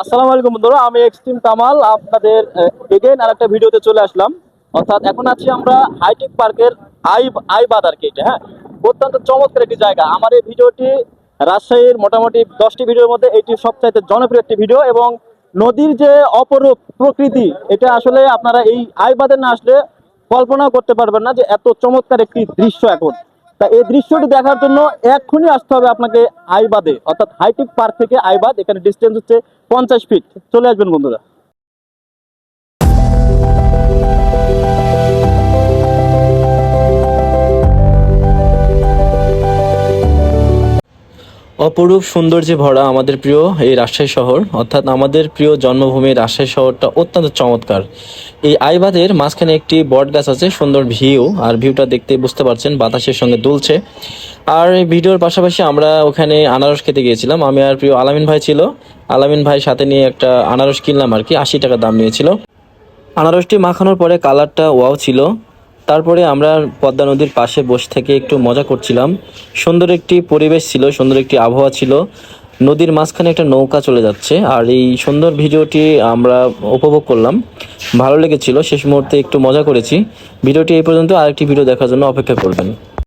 আসসালামু আলাইকুম বন্ধুরা, আমি এক্সট্রিম কামাল আপনাদের এগেইন আরেকটা ভিডিওতে চলে আসলাম। অর্থাৎ এখন আছি আমরা হাইটেক পার্কের আই বাজার গেটে। হ্যাঁ, অত্যন্ত চমৎকার একটি জায়গা। আমার এই ভিডিওটি রাজশাহীর মোটামুটি 10টি ভিডিওর মধ্যে এটি সবচাইতে জনপ্রিয় একটি ভিডিও, এবং নদীর যে অপরূপ প্রকৃতি, এটা আসলে আপনারা এই আই বাজার না আসলে কল্পনাও করতে পারবেন না যে এত চমৎকার একটি দৃশ্য এখন। তা এই দৃশ্যটি দেখার জন্য এক্ষুনি আসতে হবে আপনাকে আইবাদে, অর্থাৎ হাইটেক পার্ক থেকে আইবাদ। এখানে ডিস্টেন্স হচ্ছে 50 ফিট। চলে আসবেন বন্ধুরা। অপরূপ সৌন্দর্যে ভরা আমাদের প্রিয় এই রাজশাহী শহর, অর্থাৎ আমাদের প্রিয় জন্মভূমি রাজশাহী শহরটা অত্যন্ত চমৎকার। এই আইবাদের মাঝখানে একটি বট গাছ আছে, সুন্দর ভিউ, আর ভিউটা দেখতে বুঝতে পারছেন বাতাসের সঙ্গে দুলছে। আর এই ভিডিওর পাশাপাশি আমরা ওখানে আনারস খেতে গিয়েছিলাম। আমি আর প্রিয় আলামিন ভাই ছিল, আলামিন ভাই সাথে নিয়ে একটা আনারস কিনলাম আর কি, 80 টাকা দাম নিয়েছিল। আনারসটি মাখানোর পরে কালারটা ওয়াও ছিল। তারপরে আমরা পদ্মা নদীর পাশে বসে থেকে একটু মজা করছিলাম। সুন্দর একটি পরিবেশ ছিল, সুন্দর একটি আবহাওয়া ছিল। নদীর মাঝখানে একটা নৌকা চলে যাচ্ছে, আর এই সুন্দর ভিডিওটি আমরা উপভোগ করলাম। ভালো লেগেছিল, শেষ মুহূর্তে একটু মজা করেছি। ভিডিওটি এই পর্যন্ত, আরেকটি ভিডিও দেখার জন্য অপেক্ষা করবেন।